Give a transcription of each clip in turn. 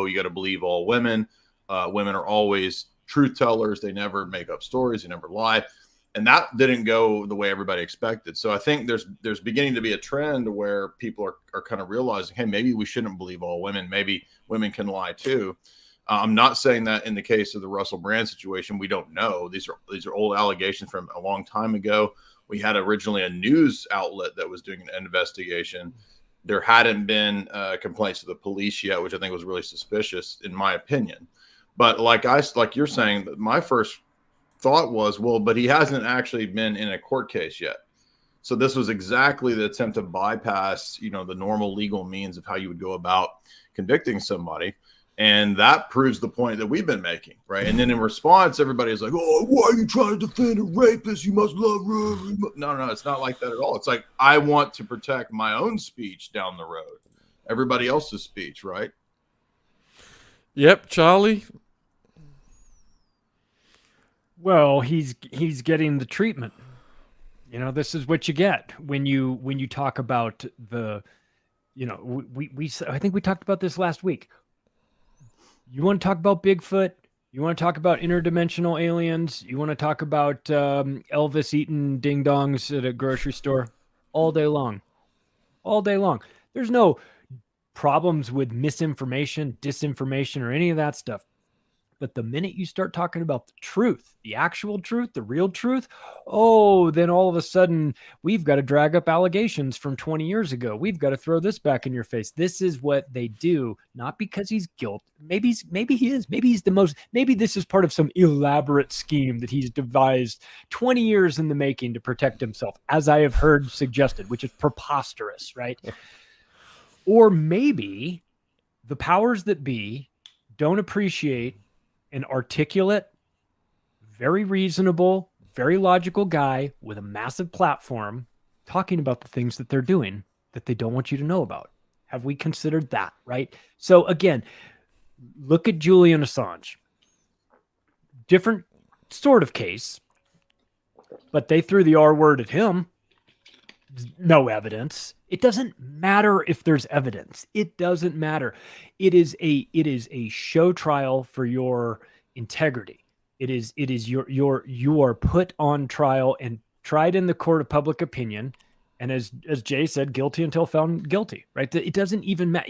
you got to believe all women. Women are always truth tellers. They never make up stories. They never lie. And that didn't go the way everybody expected. So I think there's beginning to be a trend where people are kind of realizing, hey, maybe we shouldn't believe all women. Maybe women can lie too. I'm not saying that in the case of the Russell Brand situation. We don't know. These are old allegations from a long time ago. We had originally a news outlet that was doing an investigation. There hadn't been complaints to the police yet, which I think was really suspicious, in my opinion. But like you're saying, my first thought was, well, but he hasn't actually been in a court case yet. So this was exactly the attempt to bypass, the normal legal means of how you would go about convicting somebody. And that proves the point that we've been making, right? And then in response, everybody's like, oh, why are you trying to defend a rapist? You must love her. No, it's not like that at all. It's like, I want to protect my own speech down the road, everybody else's speech, right? Yep, Charlie. Well, he's getting the treatment. This is what you get when you talk about the, I think we talked about this last week. You want to talk about Bigfoot? You want to talk about interdimensional aliens? You want to talk about Elvis eating ding-dongs at a grocery store? All day long. All day long. There's no problems with misinformation, disinformation, or any of that stuff. But the minute you start talking about the truth, the actual truth, the real truth, then all of a sudden we've got to drag up allegations from 20 years ago. We've got to throw this back in your face. This is what they do, not because he's guilty. Maybe he is. Maybe this is part of some elaborate scheme that he's devised 20 years in the making to protect himself, as I have heard suggested, which is preposterous, right? Or maybe the powers that be don't appreciate an articulate, very reasonable, very logical guy with a massive platform talking about the things that they're doing that they don't want you to know about. Have we considered that, right? So again, look at Julian Assange. Different sort of case, but they threw the R word at him. No evidence. It doesn't matter if there's evidence. It doesn't matter. It is a show trial for your integrity. You are put on trial and tried in the court of public opinion. And as Jay said, guilty until found guilty, right? It doesn't even matter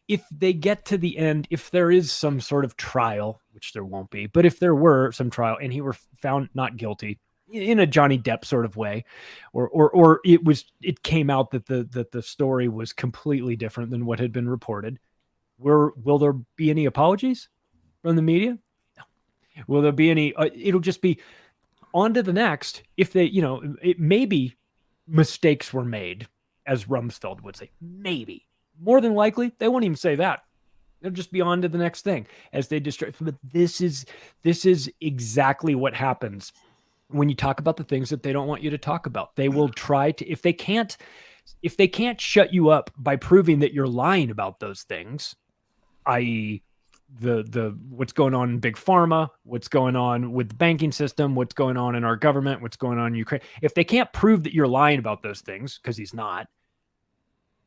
if they get to the end, if there is some sort of trial, which there won't be, but if there were some trial and he were found not guilty, in a Johnny Depp sort of way, or it came out that the story was completely different than what had been reported. Will there be any apologies from the media? No. Will there be any? It'll just be on to the next. If they, it maybe mistakes were made, as Rumsfeld would say. Maybe. More than likely, they won't even say that. They'll just be on to the next thing as they destroy. But this is exactly what happens when you talk about the things that they don't want you to talk about. They will try to, if they can't shut you up by proving that you're lying about those things, i.e. the what's going on in big pharma, what's going on with the banking system, what's going on in our government, what's going on in Ukraine. If they can't prove that you're lying about those things, because he's not,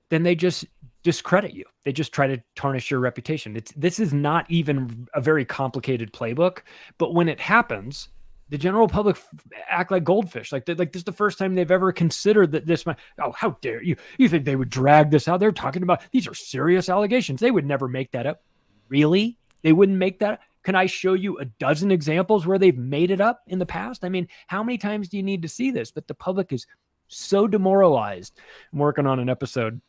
then they just discredit you. They just try to tarnish your reputation. This is not even a very complicated playbook, but when it happens, the general public act like goldfish. Like this is the first time they've ever considered that this might, oh, how dare you? You think they would drag this out? They're talking about, these are serious allegations. They would never make that up. Really? They wouldn't make that up? Can I show you a dozen examples where they've made it up in the past? I mean, how many times do you need to see this? But the public is so demoralized. I'm working on an episode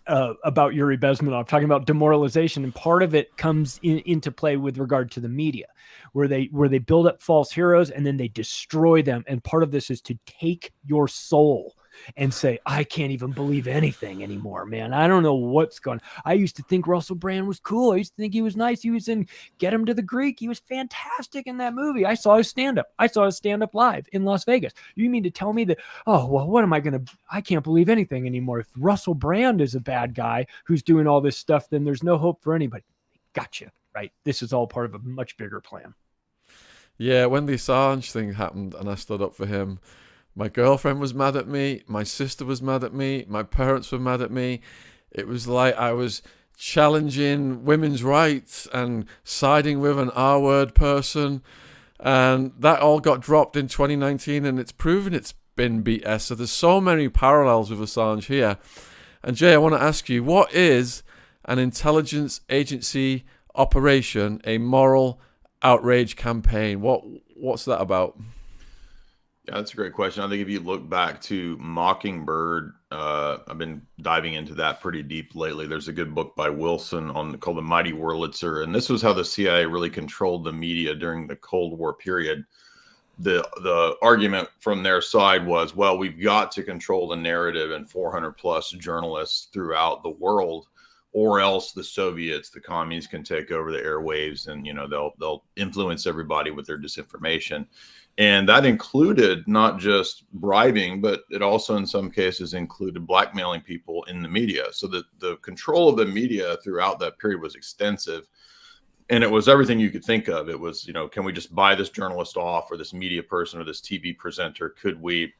about Yuri Bezmenov, talking about demoralization, and part of it comes into play with regard to the media, where they build up false heroes and then they destroy them. And part of this is to take your soul and say, I can't even believe anything anymore, man. I don't know what's going on. I used to think Russell Brand was cool. I used to think he was nice. He was in Get Him to the Greek. He was fantastic in that movie. I saw his stand-up. Live in Las Vegas. You mean to tell me that, oh, well, what am I going to, I can't believe anything anymore. If Russell Brand is a bad guy who's doing all this stuff, then there's no hope for anybody. Gotcha, right? This is all part of a much bigger plan. Yeah, when the Assange thing happened and I stood up for him, my girlfriend was mad at me. My sister was mad at me. My parents were mad at me. It was like I was challenging women's rights and siding with an R-word person. And that all got dropped in 2019, and it's proven it's been BS. So there's so many parallels with Assange here. And Jay, I want to ask you, what is an intelligence agency operation, a moral outrage campaign? What's that about? Yeah, that's a great question. I think if you look back to Mockingbird, I've been diving into that pretty deep lately. There's a good book by Wilson called The Mighty Wurlitzer, and this was how the CIA really controlled the media during the Cold War period. The argument from their side was, well, we've got to control the narrative and 400 plus journalists throughout the world, or else the Soviets, the commies, can take over the airwaves, and they'll influence everybody with their disinformation. And that included not just bribing, but it also in some cases included blackmailing people in the media. So the control of the media throughout that period was extensive. And it was everything you could think of. It was, can we just buy this journalist off, or this media person, or this TV presenter? Could we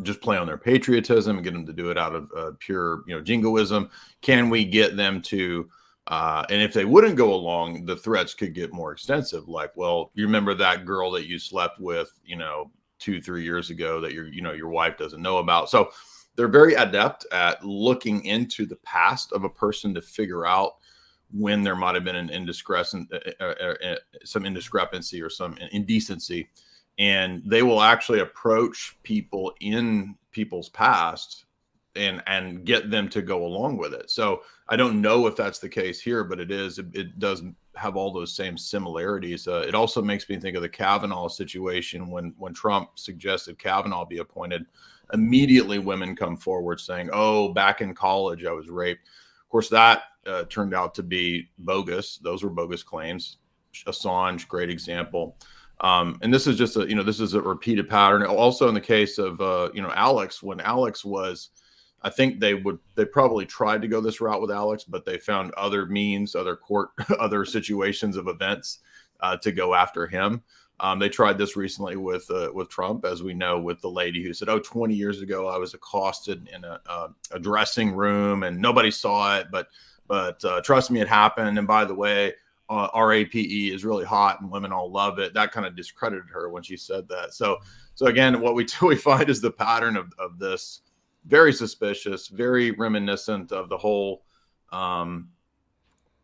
just play on their patriotism and get them to do it out of pure, jingoism? Can we get them to and if they wouldn't go along, the threats could get more extensive. Like, well, you remember that girl that you slept with, 2-3 years ago that your wife doesn't know about. So they're very adept at looking into the past of a person to figure out when there might have been some indiscrepancy or some indecency. And they will actually approach people in people's past and get them to go along with it. So I don't know if that's the case here, but it is. It does have all those same similarities. It also makes me think of the Kavanaugh situation when Trump suggested Kavanaugh be appointed. Immediately, women come forward saying, "Oh, back in college, I was raped." Of course, that turned out to be bogus. Those were bogus claims. Assange, great example. And this is just this is a repeated pattern. Also, in the case of Alex, when Alex was, I think they probably tried to go this route with Alex, but they found other means, other court, other situations of events to go after him. They tried this recently with Trump, as we know, with the lady who said, 20 years ago, I was accosted in a dressing room and nobody saw it, but trust me, it happened. And by the way, RAPE is really hot and women all love it. That kind of discredited her when she said that. So again, what we find is the pattern of this. Very suspicious, very reminiscent of the whole, I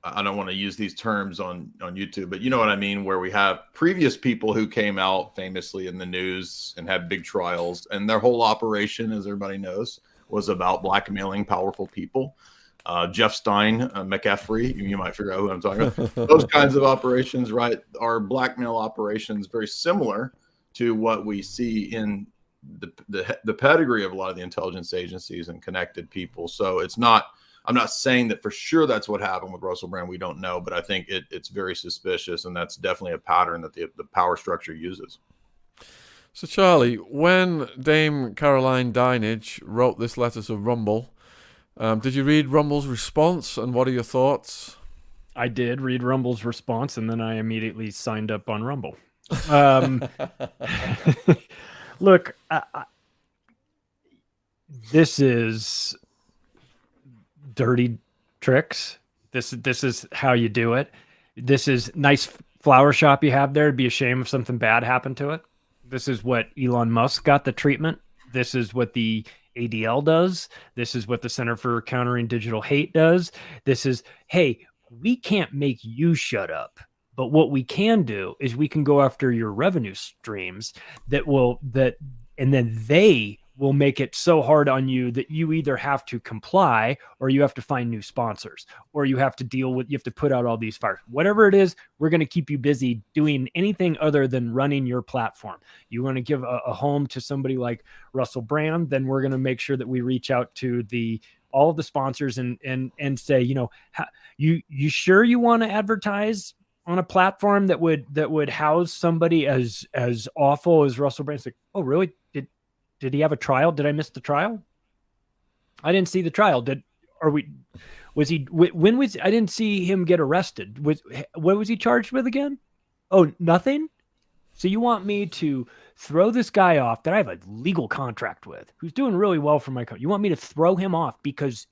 don't want to use these terms on YouTube, but you know what I mean, where we have previous people who came out famously in the news and had big trials, and their whole operation, as everybody knows, was about blackmailing powerful people. Jeff Stein, McCaffrey, you might figure out who I'm talking about. Those kinds of operations, right, are blackmail operations, very similar to what we see in the pedigree of a lot of the intelligence agencies and connected people. So I'm not saying that for sure that's what happened with Russell Brand. We don't know, but I think it's very suspicious, and that's definitely a pattern that the power structure uses. So Charlie, when Dame Caroline Dinenage wrote this letter to Rumble, did you read Rumble's response, and what are your thoughts? I did read Rumble's response, and then I immediately signed up on Rumble. Look, this is dirty tricks. This is how you do it. This is nice flower shop you have there. It'd be a shame if something bad happened to it. This is what Elon Musk got the treatment. This is what the ADL does. This is what the Center for Countering Digital Hate does. This is, hey, we can't make you shut up. But what we can do is we can go after your revenue streams and then they will make it so hard on you that you either have to comply or you have to find new sponsors or you have to put out all these fires. Whatever it is, we're going to keep you busy doing anything other than running your platform. You want to give a home to somebody like Russell Brand, then we're going to make sure that we reach out to all of the sponsors and say, you sure you want to advertise on a platform that would house somebody as awful as Russell Brand? It's like, oh, really? Did he have a trial? Did I miss the trial? I didn't see the trial. I didn't see him get arrested. What was he charged with again? Oh, nothing? So you want me to throw this guy off that I have a legal contract with, who's doing really well for my company? You want me to throw him off because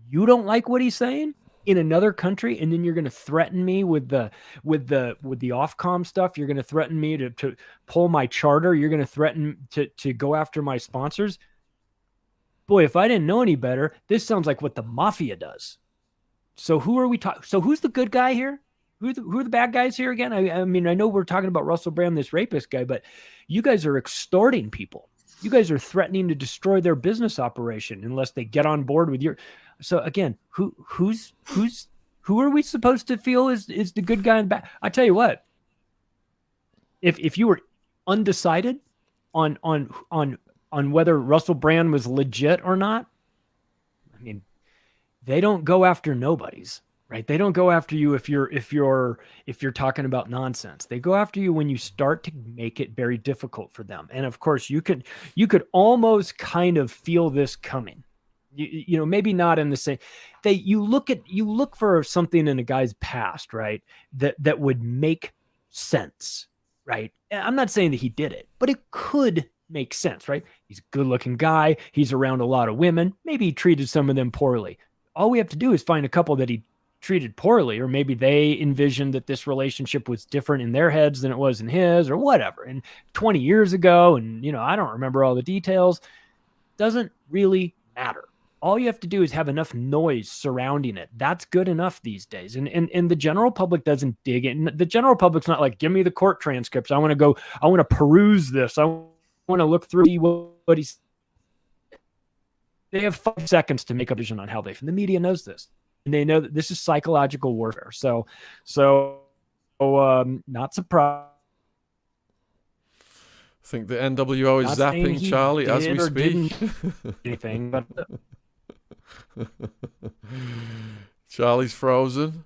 you don't like what he's saying in another country, and then you're going to threaten me with the Ofcom stuff. You're going to threaten me to pull my charter. You're going to threaten to go after my sponsors. Boy, if I didn't know any better, this sounds like what the mafia does. So who are we talking? So who's the good guy here? Who are the bad guys here again? I mean, I know we're talking about Russell Brand, this rapist guy, but you guys are extorting people. You guys are threatening to destroy their business operation unless they get on board with your. So again, who are we supposed to feel is the good guy and bad? I tell you what, if you were undecided on whether Russell Brand was legit or not, I mean, they don't go after nobodies, right? They don't go after you if you're talking about nonsense. They go after you when you start to make it very difficult for them. And of course, you could almost kind of feel this coming. You know, maybe not in the same. You look for something in a guy's past, right? That would make sense, right? I'm not saying that he did it, but it could make sense, right? He's a good-looking guy. He's around a lot of women. Maybe he treated some of them poorly. All we have to do is find a couple that he treated poorly, or maybe they envisioned that this relationship was different in their heads than it was in his, or whatever. And 20 years ago, and I don't remember all the details. Doesn't really matter. All you have to do is have enough noise surrounding it. That's good enough these days. And the general public doesn't dig in. The general public's not like, give me the court transcripts. I want to peruse this. I want to look through what he's. They have 5 seconds to make a decision on how they. And the media knows this, and they know that this is psychological warfare. So not surprised. I think the NWO is zapping Charlie as we speak. Anything, but Charlie's frozen.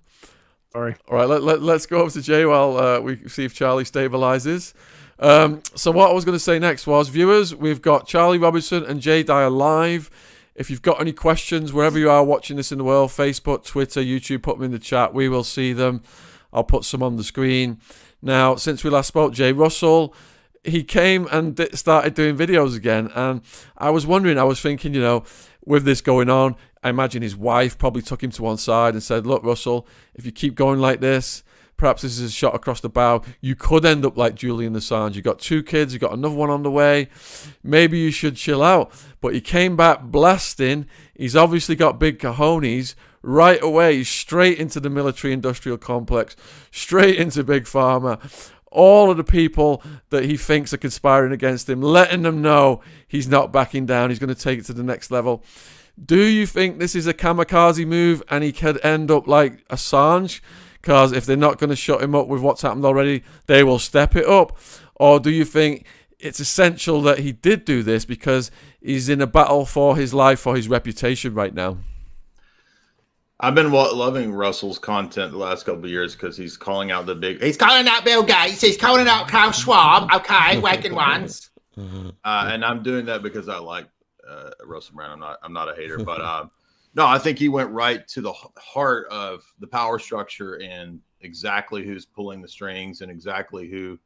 Sorry. All right, let's go over to Jay while we see if Charlie stabilizes. So what I was going to say next was, viewers, we've got Charlie Robinson and Jay Dyer live. If you've got any questions, wherever you are watching this in the world, Facebook, Twitter, YouTube, put them in the chat. We will see them. I'll put some on the screen. Now, since we last spoke, Jay Russell, he came and started doing videos again. And I was thinking, with this going on, I imagine his wife probably took him to one side and said, look, Russell, if you keep going like this, perhaps this is a shot across the bow. You could end up like Julian Assange. You've got 2 kids. You've got another one on the way. Maybe you should chill out. But he came back blasting. He's obviously got big cojones. Right away, straight into the military-industrial complex, straight into Big Pharma. All of the people that he thinks are conspiring against him, letting them know he's not backing down. He's going to take it to the next level. Do you think this is a kamikaze move and he could end up like Assange? Because if they're not going to shut him up with what's happened already, they will step it up. Or do you think it's essential that he did do this because he's in a battle for his life, for his reputation right now? I've been loving Russell's content the last couple of years because he's calling out he's calling out Bill Gates, he's calling out Klaus Schwab, okay, waking ones. And I'm doing that because I like Russell Brand. I'm not a hater, but no, I think he went right to the heart of the power structure and exactly who's pulling the strings and exactly who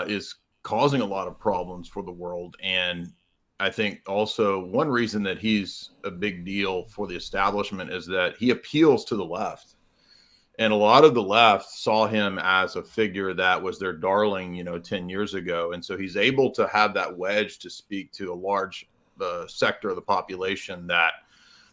is causing a lot of problems for the world. And I think also one reason that he's a big deal for the establishment is that he appeals to the left. And a lot of the left saw him as a figure that was their darling, 10 years ago. And so he's able to have that wedge to speak to a large sector of the population that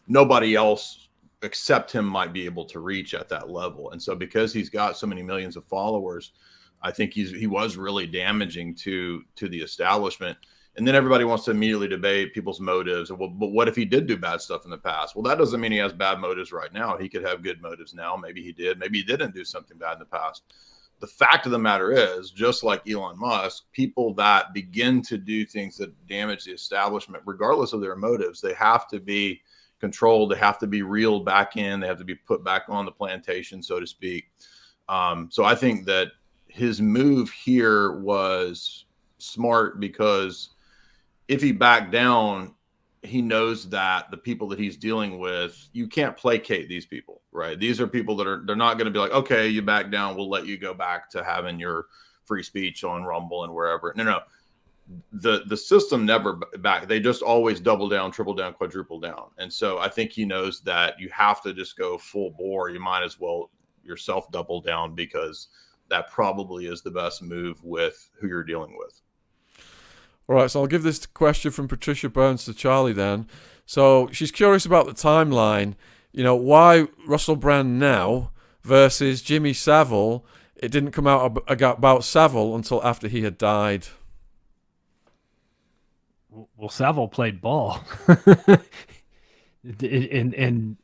nobody else except him might be able to reach at that level. And so because he's got so many millions of followers, I think he was really damaging to the establishment. And then everybody wants to immediately debate people's motives. Well, but what if he did do bad stuff in the past? Well, that doesn't mean he has bad motives right now. He could have good motives now. Maybe he did. Maybe he didn't do something bad in the past. The fact of the matter is, just like Elon Musk, people that begin to do things that damage the establishment, regardless of their motives, they have to be controlled. They have to be reeled back in. They have to be put back on the plantation, so to speak. So I think that his move here was smart because if he backed down, he knows that the people that he's dealing with, you can't placate these people, right? These are people that they're not going to be like, okay, you back down, we'll let you go back to having your free speech on Rumble and wherever. No. the system never back. They just always double down, triple down, quadruple down. And so I think he knows that you have to just go full bore. You might as well yourself double down, because that probably is the best move with who you're dealing with. All right, so I'll give this question from Patricia Burns to Charlie then. So she's curious about the timeline. Why Russell Brand now versus Jimmy Savile? It didn't come out about Savile until after he had died. Well, Savile played ball,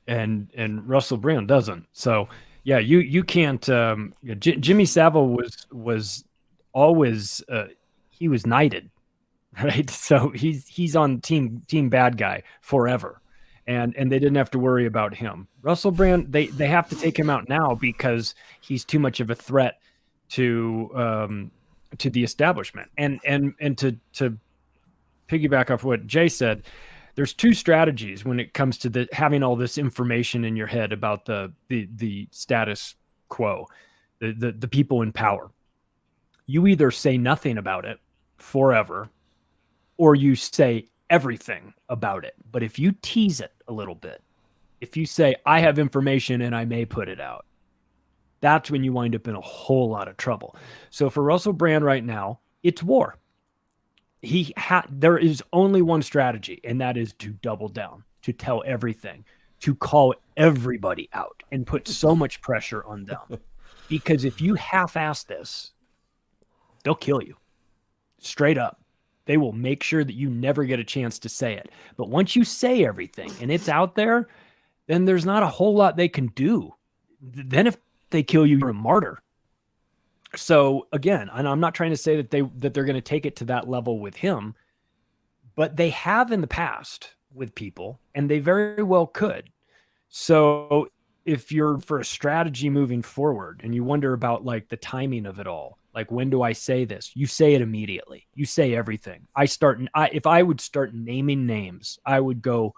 and Russell Brand doesn't. So yeah, you can't. Jimmy Savile was always he was knighted, right? So he's on team bad guy forever, and they didn't have to worry about him. Russell Brand, they have to take him out now because he's too much of a threat to the establishment, and to piggyback off what Jay said, there's two strategies when it comes to having all this information in your head about the status quo, the people in power. You either say nothing about it forever, or you say everything about it. But if you tease it a little bit, if you say, I have information and I may put it out, that's when you wind up in a whole lot of trouble. So for Russell Brand right now, it's war. There is only one strategy, and that is to double down, to tell everything, to call everybody out and put so much pressure on them. Because if you half-ass this, they'll kill you. Straight up. They will make sure that you never get a chance to say it. But once you say everything and it's out there, then there's not a whole lot they can do. Then if they kill you, you're a martyr. So again, and I'm not trying to say that they're going to take it to that level with him, but they have in the past with people, and they very well could. So if you're for a strategy moving forward and you wonder about like the timing of it all, like when do I say this? You say it immediately. You say everything. If I would start naming names, I would go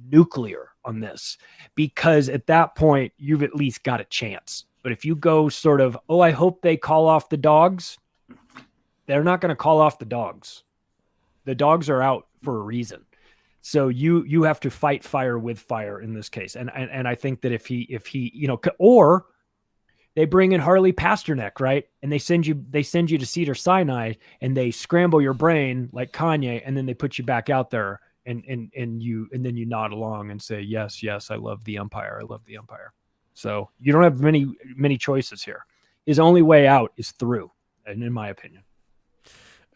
nuclear on this, because at that point you've at least got a chance. But if you go sort of, I hope they call off the dogs, they're not going to call off the dogs. The dogs are out for a reason. So you have to fight fire with fire in this case. And I think that if he, or they bring in Harley Pasternak, right? And they send you to Cedar Sinai, and they scramble your brain like Kanye, and then they put you back out there, and then you nod along and say, yes, I love the Empire. I love the Empire. So you don't have many choices here. His only way out is through, and in my opinion.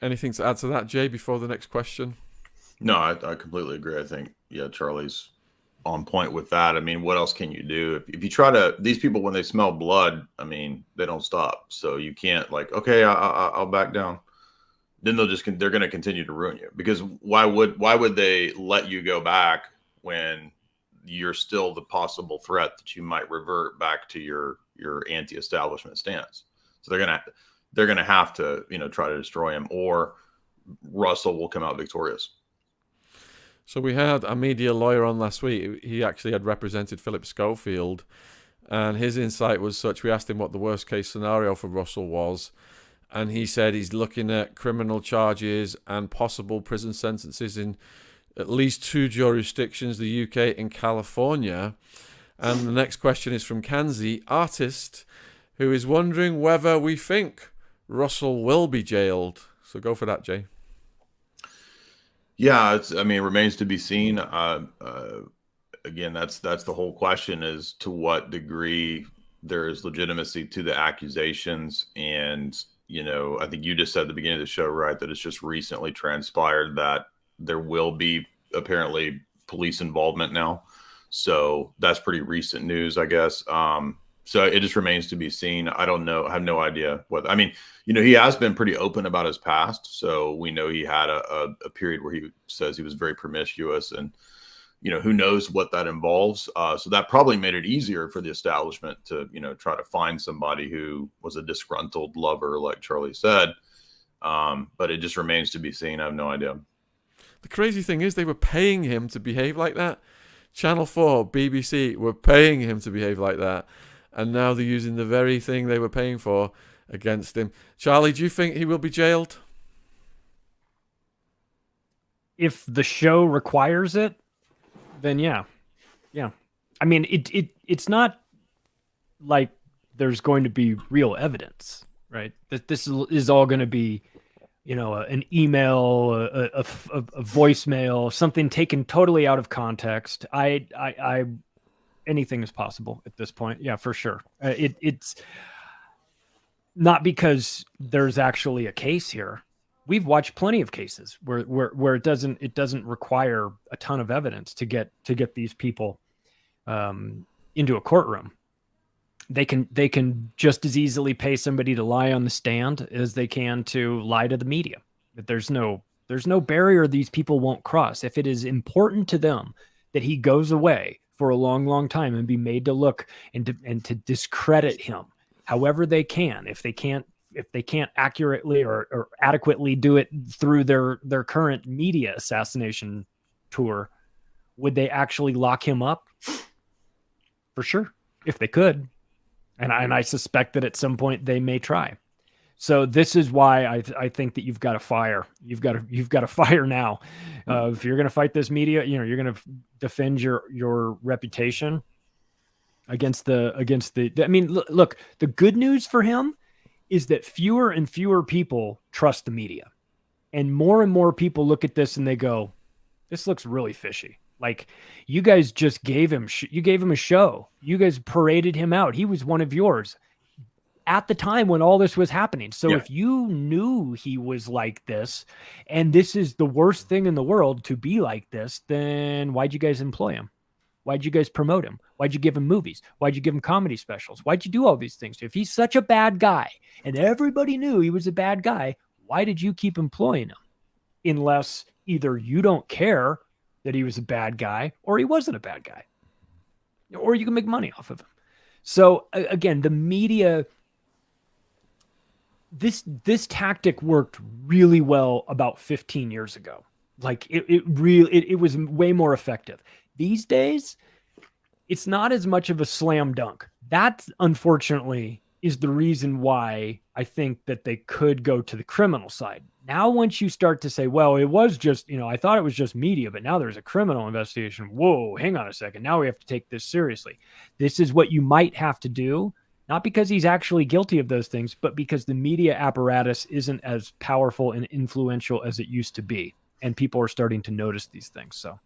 Anything to add to that, Jay, before the next question? No, I completely agree. I think, Charlie's on point with that. I mean, what else can you do? If you try to, these people, when they smell blood, I mean, they don't stop. So you can't like, okay, I'll back down. Then they're going to continue to ruin you, because why would they let you go back when you're still the possible threat that you might revert back to your anti-establishment stance? So they're gonna have to try to destroy him, or Russell will come out victorious. So we had a media lawyer on last week. He actually had represented Philip Schofield, and his insight was such. We asked him what the worst case scenario for Russell was, and he said he's looking at criminal charges and possible prison sentences in at least 2 jurisdictions, the UK and California. And the next question is from Kanzi, artist, who is wondering whether we think Russell will be jailed. So go for that, Jay. Yeah, it remains to be seen. Again, that's the whole question, is to what degree there is legitimacy to the accusations. And, I think you just said at the beginning of the show, right, that it's just recently transpired that there will be apparently police involvement now. So that's pretty recent news, I guess. So it just remains to be seen. I don't know. I have no idea what, he has been pretty open about his past. So we know he had a period where he says he was very promiscuous, and, who knows what that involves. So that probably made it easier for the establishment to, try to find somebody who was a disgruntled lover, like Charlie said. But it just remains to be seen. I have no idea. The crazy thing is they were paying him to behave like that. Channel 4, BBC were paying him to behave like that. And now they're using the very thing they were paying for against him. Charlie, do you think he will be jailed? if the show requires it, then yeah. I mean, it's not like there's going to be real evidence, right? That this is all going to be, an email, a voicemail, something taken totally out of context. I anything is possible at this point. Yeah, for sure. It's not because there's actually a case here. We've watched plenty of cases where it doesn't require a ton of evidence to get these people into a courtroom. They can just as easily pay somebody to lie on the stand as they can to lie to the media. But there's no barrier these people won't cross. If it is important to them that he goes away for a long, long time and be made to look and to discredit him however they can, if they can't accurately or adequately do it through their current media assassination tour, would they actually lock him up? For sure, if they could. And I suspect that at some point they may try. So this is why I think that you've got to fire. You've got to fire now. If you're going to fight this media, you're going to defend your reputation against the. I mean, look. The good news for him is that fewer and fewer people trust the media, and more people look at this and they go, "This looks really fishy." Like, you guys just gave him a show. You guys paraded him out. He was one of yours at the time when all this was happening. So if you knew he was like this, and this is the worst thing in the world to be like this, then why'd you guys employ him? Why'd you guys promote him? Why'd you give him movies? Why'd you give him comedy specials? Why'd you do all these things? If he's such a bad guy and everybody knew he was a bad guy, why did you keep employing him? Unless either you don't care that he was a bad guy or he wasn't a bad guy, or you can make money off of him. So again, the media, this tactic worked really well about 15 years ago. Like it was way more effective. These days, it's not as much of a slam dunk. That, unfortunately, is the reason why I think that they could go to the criminal side. Now, once you start to say, well, it was just, I thought it was just media, but now there's a criminal investigation. Whoa, hang on a second. Now we have to take this seriously. This is what you might have to do, not because he's actually guilty of those things, but because the media apparatus isn't as powerful and influential as it used to be. And people are starting to notice these things. So,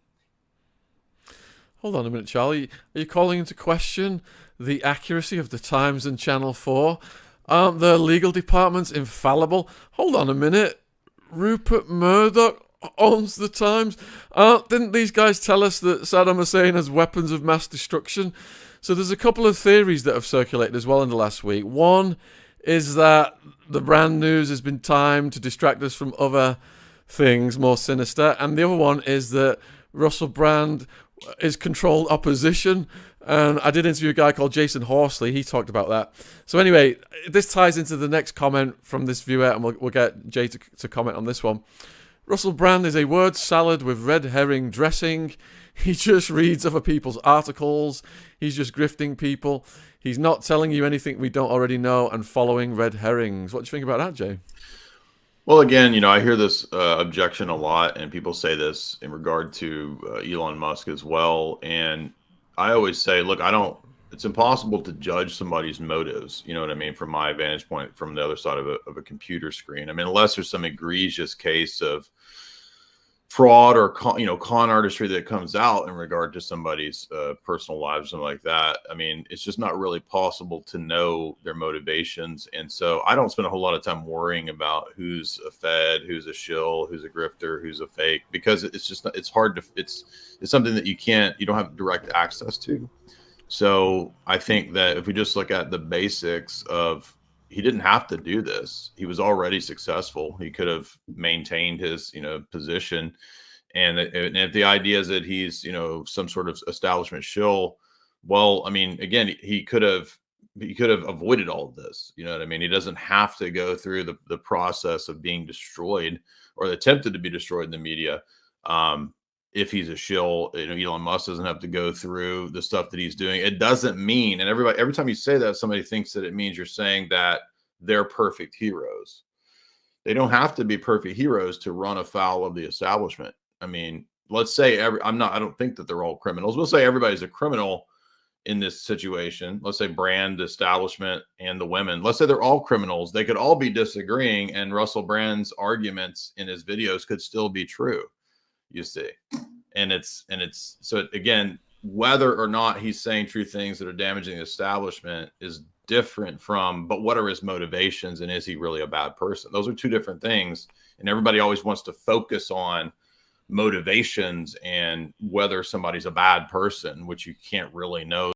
hold on a minute, Charlie. Are you calling into question the accuracy of the Times and Channel 4? Aren't the legal departments infallible? Hold on a minute. Rupert Murdoch owns the Times. Didn't these guys tell us that Saddam Hussein has weapons of mass destruction? So there's a couple of theories that have circulated as well in the last week. One is that the brand news has been timed to distract us from other things more sinister. And the other one is that Russell Brand is controlled opposition. And I did interview a guy called Jason Horsley. He talked about that. So anyway, this ties into the next comment from this viewer, and we'll get Jay to comment on this one. Russell Brand is a word salad with red herring dressing. He just reads other people's articles. He's just grifting people. He's not telling you anything we don't already know and following red herrings. What do you think about that, Jay? Well, again, I hear this objection a lot, and people say this in regard to Elon Musk as well. And I always say, look, it's impossible to judge somebody's motives. You know what I mean? From my vantage point, from the other side of a computer screen. I mean, unless there's some egregious case of fraud or con artistry that comes out in regard to somebody's personal lives, something like that. I mean, it's just not really possible to know their motivations. And so I don't spend a whole lot of time worrying about who's a Fed, who's a shill, who's a grifter, who's a fake, because it's hard to, it's something that you don't have direct access to. So I think that if we just look at the basics of, he didn't have to do this. He was already successful. He could have maintained his, position. And if the idea is that he's, some sort of establishment shill, well, I mean, again, he could have avoided all of this. You know what I mean? He doesn't have to go through the process of being destroyed or attempted to be destroyed in the media. If he's a shill, Elon Musk doesn't have to go through the stuff that he's doing. It doesn't mean, and every time you say that, somebody thinks that it means you're saying that they're perfect heroes. They don't have to be perfect heroes to run afoul of the establishment. I mean, let's say I don't think that they're all criminals. We'll say everybody's a criminal in this situation. Let's say Brand, the establishment, and the women. Let's say they're all criminals. They could all be disagreeing, and Russell Brand's arguments in his videos could still be true. You see, and it's so again, whether or not he's saying true things that are damaging the establishment is different from, but what are his motivations, and is he really a bad person? Those are two different things, and everybody always wants to focus on motivations and whether somebody's a bad person, which you can't really know.